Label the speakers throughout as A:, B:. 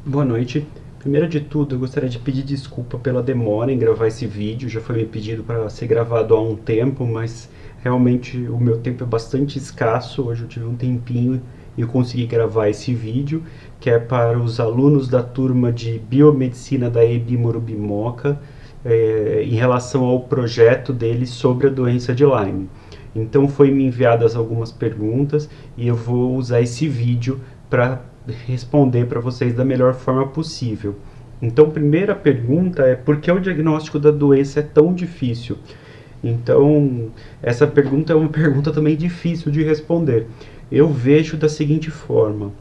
A: Boa noite. Primeiro de tudo, eu gostaria de pedir desculpa pela demora em gravar esse vídeo. Já foi me pedido para ser gravado há um tempo, mas realmente o meu tempo é bastante escasso. Hoje eu tive um tempinho e eu consegui gravar esse vídeo, que é para os alunos da turma de Biomedicina da EBI Morumbi Moca, em relação ao projeto deles sobre a doença de Lyme. Então foi me enviadas algumas perguntas e eu vou usar esse vídeo para responder para vocês da melhor forma possível. Então, primeira pergunta é: por que o diagnóstico da doença é tão difícil? Então, essa pergunta é uma pergunta também difícil de responder. Eu vejo da seguinte forma: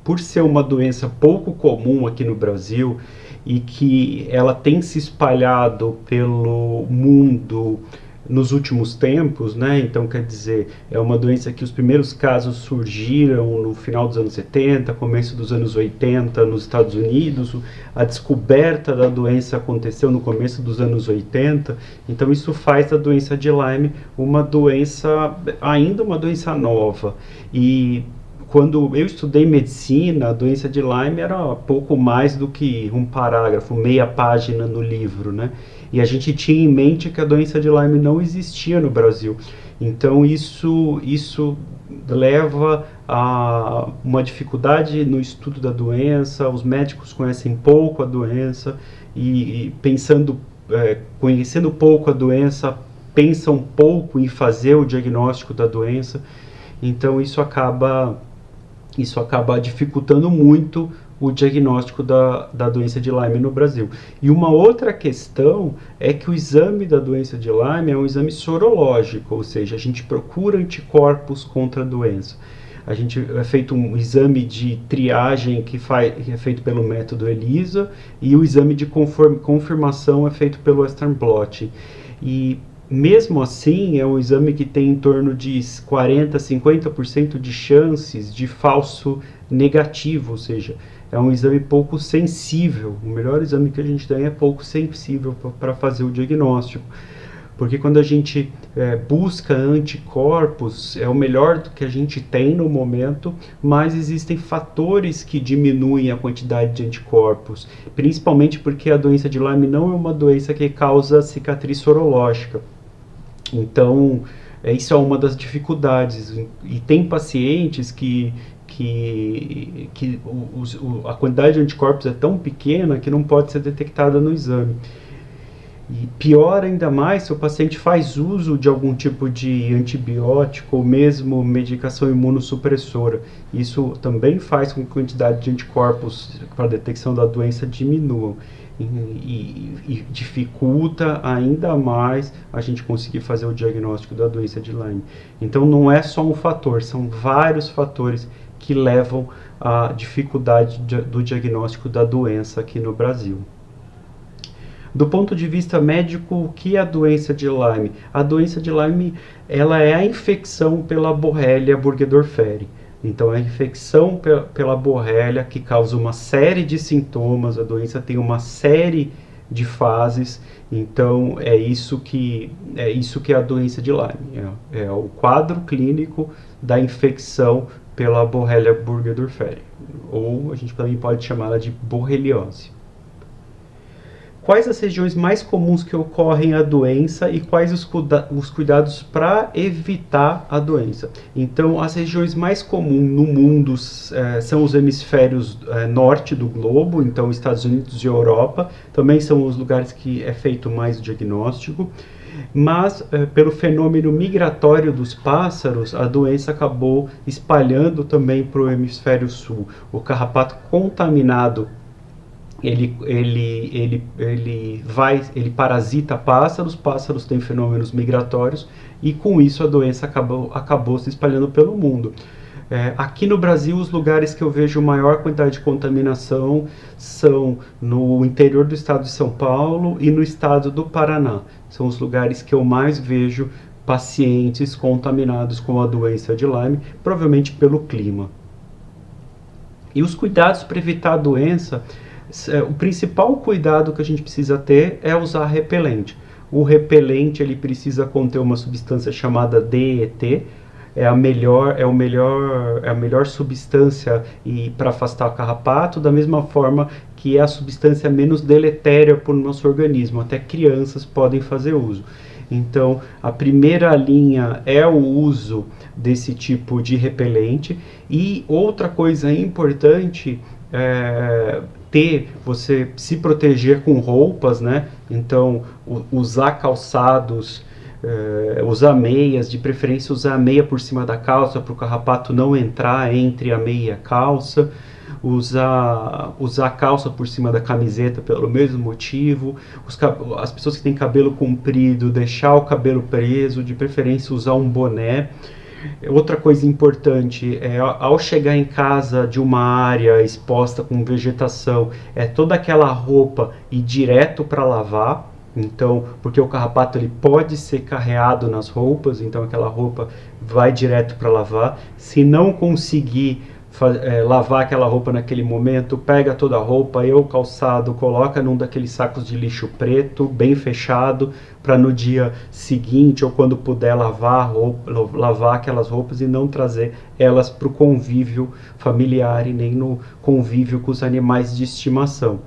A: por ser uma doença pouco comum aqui no Brasil e que ela tem se espalhado pelo mundo nos últimos tempos, né? Então, quer dizer, é uma doença que os primeiros casos surgiram no final dos anos 70, começo dos anos 80 nos Estados Unidos. A descoberta da doença aconteceu no começo dos anos 80. Então, isso faz da doença de Lyme uma doença, ainda uma doença nova. E quando eu estudei medicina, a doença de Lyme era pouco mais do que um parágrafo, meia página no livro, né? E a gente tinha em mente que a doença de Lyme não existia no Brasil. Então isso leva a uma dificuldade no estudo da doença. Os médicos conhecem pouco a doença e conhecendo pouco a doença, pensam pouco em fazer o diagnóstico da doença. Então isso acaba dificultando muito o diagnóstico da doença de Lyme no Brasil. E uma outra questão é que o exame da doença de Lyme é um exame sorológico, ou seja, a gente procura anticorpos contra a doença. A gente é feito um exame de triagem que é feito pelo método ELISA, e o exame de confirmação é feito pelo Western blot. E mesmo assim, é um exame que tem em torno de 40, 50% de chances de falso negativo, ou seja, é um exame pouco sensível. O melhor exame que a gente tem é pouco sensível para fazer o diagnóstico. Porque quando a gente busca anticorpos, é o melhor do que a gente tem no momento, mas existem fatores que diminuem a quantidade de anticorpos, principalmente porque a doença de Lyme não é uma doença que causa cicatriz sorológica. Então, isso é uma das dificuldades. E tem pacientes que a quantidade de anticorpos é tão pequena que não pode ser detectada no exame. E pior ainda mais se o paciente faz uso de algum tipo de antibiótico ou mesmo medicação imunossupressora. Isso também faz com que a quantidade de anticorpos para a detecção da doença diminua. E dificulta ainda mais a gente conseguir fazer o diagnóstico da doença de Lyme. Então não é só um fator, são vários fatores que levam à dificuldade do diagnóstico da doença aqui no Brasil. Do ponto de vista médico, o que é a doença de Lyme? A doença de Lyme, ela é a infecção pela Borrelia burgdorferi. Então, é a infecção pela Borrelia que causa uma série de sintomas. A doença tem uma série de fases. Então, é isso que é a doença de Lyme. É o quadro clínico da infecção pela Borrelia burgdorferi, ou a gente também pode chamá-la de borreliose. Quais as regiões mais comuns que ocorrem a doença e quais os cuidados para evitar a doença? Então, as regiões mais comuns no mundo são os hemisférios norte do globo, então Estados Unidos e Europa, também são os lugares que é feito mais o diagnóstico. Mas, pelo fenômeno migratório dos pássaros, a doença acabou espalhando também para o hemisfério sul. O carrapato contaminado ele parasita pássaros têm fenômenos migratórios e com isso a doença acabou se espalhando pelo mundo. Aqui no Brasil, os lugares que eu vejo maior quantidade de contaminação são no interior do estado de São Paulo e no estado do Paraná. São os lugares que eu mais vejo pacientes contaminados com a doença de Lyme, provavelmente pelo clima. E os cuidados para evitar a doença, o principal cuidado que a gente precisa ter é usar repelente. O repelente ele precisa conter uma substância chamada DET, é a melhor substância para afastar o carrapato, da mesma forma que é a substância menos deletéria para o nosso organismo. Até crianças podem fazer uso. Então, a primeira linha é o uso desse tipo de repelente. E outra coisa importante é você se proteger com roupas, né? Então, usar calçados, usar meias, de preferência usar a meia por cima da calça para o carrapato não entrar entre a meia e a calça. Usar a calça por cima da camiseta pelo mesmo motivo. As pessoas que têm cabelo comprido, deixar o cabelo preso, de preferência usar um boné. Outra coisa importante é, ao chegar em casa de uma área exposta com vegetação, toda aquela roupa ir direto para lavar. Então, porque o carrapato ele pode ser carreado nas roupas, então aquela roupa vai direto para lavar. Se não conseguir lavar aquela roupa naquele momento, pega toda a roupa e o calçado, coloca num daqueles sacos de lixo preto, bem fechado, para no dia seguinte ou quando puder lavar aquelas roupas e não trazer elas para o convívio familiar e nem no convívio com os animais de estimação.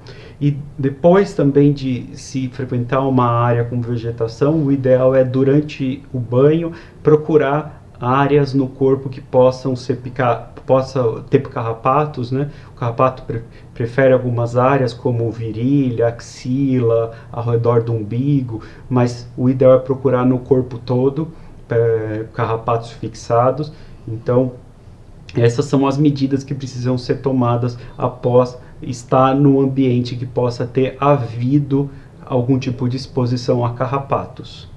A: E depois também de se frequentar uma área com vegetação, o ideal é durante o banho procurar áreas no corpo que possa ter carrapatos, né? O carrapato prefere algumas áreas como virilha, axila, ao redor do umbigo, mas o ideal é procurar no corpo todo carrapatos fixados. Então, essas são as medidas que precisam ser tomadas após estar num ambiente que possa ter havido algum tipo de exposição a carrapatos.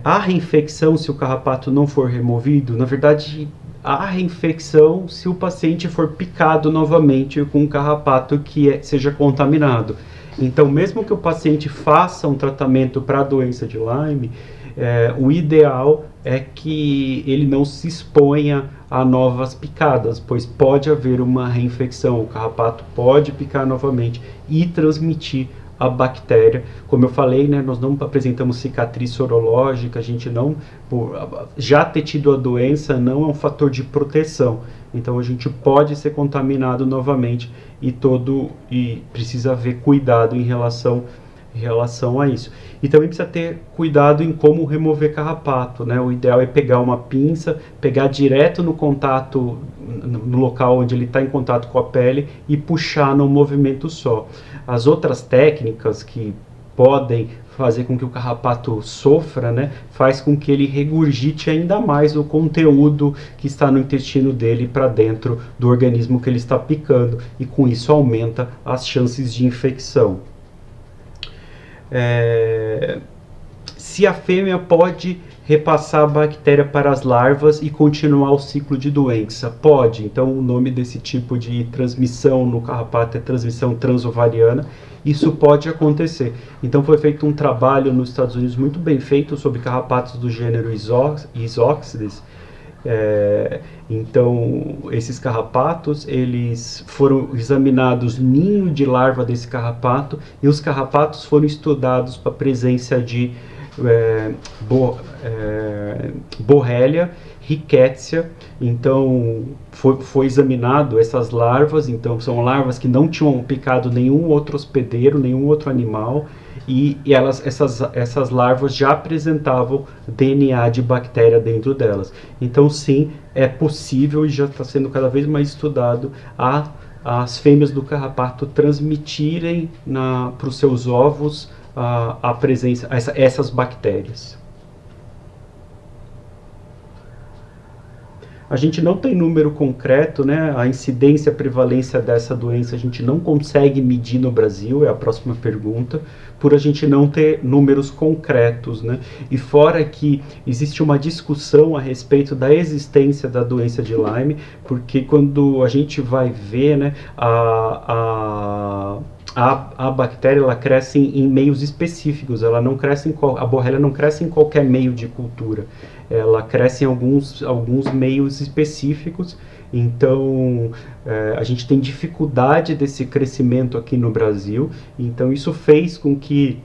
A: A reinfecção, se o carrapato não for removido, na verdade, a reinfecção se o paciente for picado novamente com um carrapato que seja contaminado. Então, mesmo que o paciente faça um tratamento para a doença de Lyme, o ideal é que ele não se exponha a novas picadas, pois pode haver uma reinfecção, o carrapato pode picar novamente e transmitir a bactéria. Como eu falei, né, nós não apresentamos cicatriz sorológica, a gente não, já ter tido a doença não é um fator de proteção, então a gente pode ser contaminado novamente e precisa haver cuidado em relação a isso. E também precisa ter cuidado em como remover carrapato, né? O ideal é pegar uma pinça, pegar direto no contato, no local onde ele está em contato com a pele e puxar num movimento só. As outras técnicas que podem fazer com que o carrapato sofra, né, faz com que ele regurgite ainda mais o conteúdo que está no intestino dele para dentro do organismo que ele está picando, e com isso aumenta as chances de infecção. Se a fêmea pode repassar a bactéria para as larvas e continuar o ciclo de doença? Pode. Então, o nome desse tipo de transmissão no carrapato é transmissão transovariana. Isso pode acontecer. Então, foi feito um trabalho nos Estados Unidos muito bem feito sobre carrapatos do gênero Isoxides. Então, esses carrapatos, eles foram examinados ninho de larva desse carrapato, e os carrapatos foram estudados para a presença de Borrelia rickettsia. Então foi examinado essas larvas. Então são larvas que não tinham picado nenhum outro hospedeiro, nenhum outro animal, e essas larvas já apresentavam DNA de bactéria dentro delas. Então sim, é possível e já está sendo cada vez mais estudado as fêmeas do carrapato transmitirem para os seus ovos a presença, essas bactérias. A gente não tem número concreto, né? A incidência, a prevalência dessa doença a gente não consegue medir no Brasil, é a próxima pergunta, por a gente não ter números concretos, né? E fora que existe uma discussão a respeito da existência da doença de Lyme, porque quando a gente vai ver, né, a bactéria, ela cresce em meios específicos, ela não cresce a Borrelia não cresce em qualquer meio de cultura, ela cresce em alguns meios específicos. Então a gente tem dificuldade desse crescimento aqui no Brasil, então isso fez com que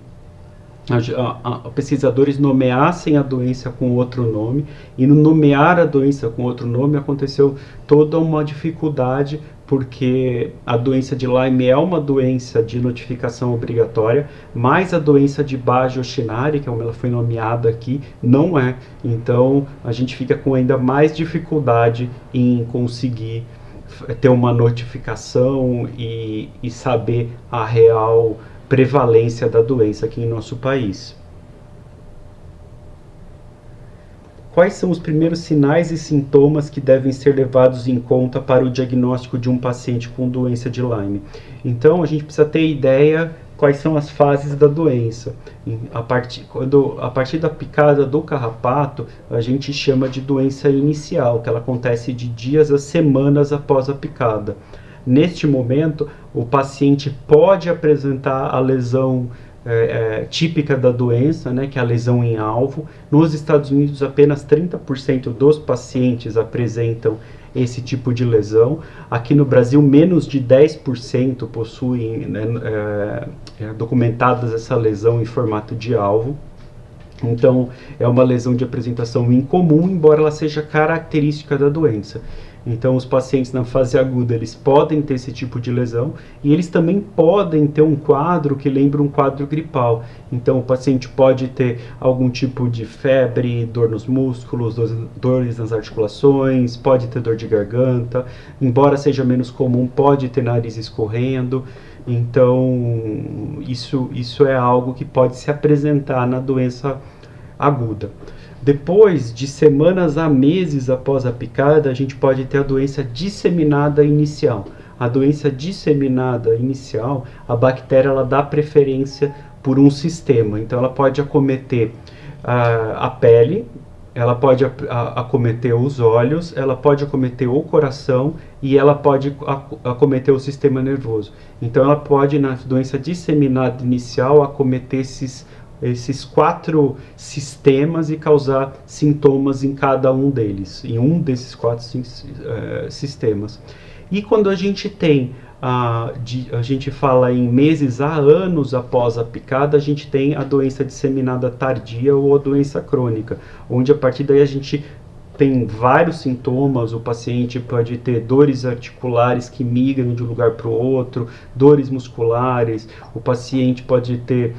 A: pesquisadores nomeassem a doença com outro nome, e no nomear a doença com outro nome aconteceu toda uma dificuldade, porque a doença de Lyme é uma doença de notificação obrigatória, mas a doença de Bajor-Chinari, que é como ela foi nomeada aqui, não é. Então a gente fica com ainda mais dificuldade em conseguir ter uma notificação e saber a real prevalência da doença aqui em nosso país. Quais são os primeiros sinais e sintomas que devem ser levados em conta para o diagnóstico de um paciente com doença de Lyme? Então, a gente precisa ter ideia quais são as fases da doença. A partir da picada do carrapato, a gente chama de doença inicial, que ela acontece de dias a semanas após a picada. Neste momento, o paciente pode apresentar a lesão típica da doença, né, que é a lesão em alvo. Nos Estados Unidos, apenas 30% dos pacientes apresentam esse tipo de lesão. Aqui no Brasil, menos de 10% possuem documentadas essa lesão em formato de alvo. Então, é uma lesão de apresentação incomum, embora ela seja característica da doença. Então, os pacientes na fase aguda, eles podem ter esse tipo de lesão, e eles também podem ter um quadro que lembra um quadro gripal. Então, o paciente pode ter algum tipo de febre, dor nos músculos, dores nas articulações, pode ter dor de garganta, embora seja menos comum, pode ter nariz escorrendo. Então, isso é algo que pode se apresentar na doença aguda. Depois de semanas a meses após a picada, a gente pode ter a doença disseminada inicial. A doença disseminada inicial, a bactéria ela dá preferência por um sistema. Então, ela pode acometer a pele, ela pode acometer os olhos, ela pode acometer o coração e ela pode acometer o sistema nervoso. Então, ela pode, na doença disseminada inicial, acometer esses 4 sistemas e causar sintomas em cada um deles, em um desses 4 sistemas. E quando a gente tem, a gente fala em meses a anos após a picada, a gente tem a doença disseminada tardia ou a doença crônica, onde a partir daí a gente tem vários sintomas. O paciente pode ter dores articulares que migram de um lugar para o outro, dores musculares, o paciente pode ter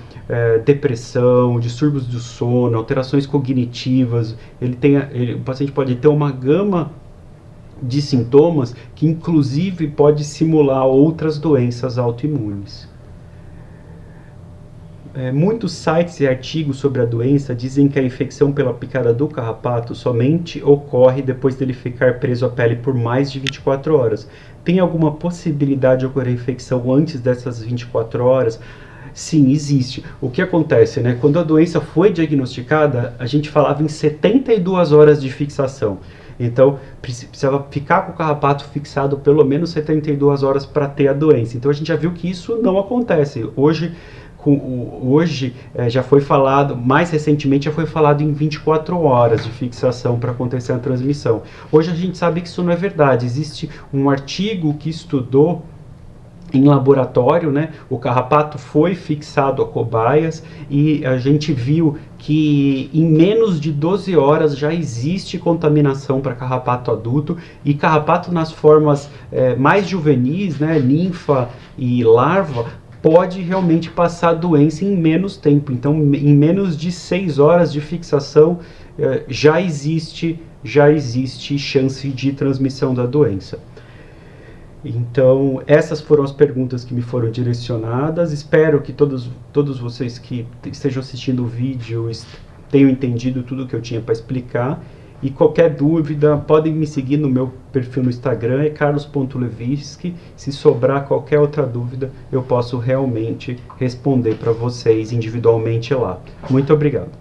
A: depressão, distúrbios do sono, alterações cognitivas, o paciente pode ter uma gama de sintomas que inclusive pode simular outras doenças autoimunes. Muitos sites e artigos sobre a doença dizem que a infecção pela picada do carrapato somente ocorre depois dele ficar preso à pele por mais de 24 horas. Tem alguma possibilidade de ocorrer infecção antes dessas 24 horas? Sim, existe. O que acontece, né? Quando a doença foi diagnosticada, a gente falava em 72 horas de fixação. Então, precisava ficar com o carrapato fixado pelo menos 72 horas para ter a doença. Então, a gente já viu que isso não acontece. Hoje já foi falado, mais recentemente já foi falado em 24 horas de fixação para acontecer a transmissão. Hoje a gente sabe que isso não é verdade. Existe um artigo que estudou em laboratório, né? O carrapato foi fixado a cobaias e a gente viu que em menos de 12 horas já existe contaminação para carrapato adulto, e carrapato nas formas mais juvenis, né? Ninfa e larva, pode realmente passar a doença em menos tempo. Então, em menos de 6 horas de fixação, já existe chance de transmissão da doença. Então, essas foram as perguntas que me foram direcionadas. Espero que todos vocês que estejam assistindo o vídeo tenham entendido tudo que eu tinha para explicar. E qualquer dúvida, podem me seguir no meu perfil no Instagram, é carlos.lewinski. Se sobrar qualquer outra dúvida, eu posso realmente responder para vocês individualmente lá. Muito obrigado.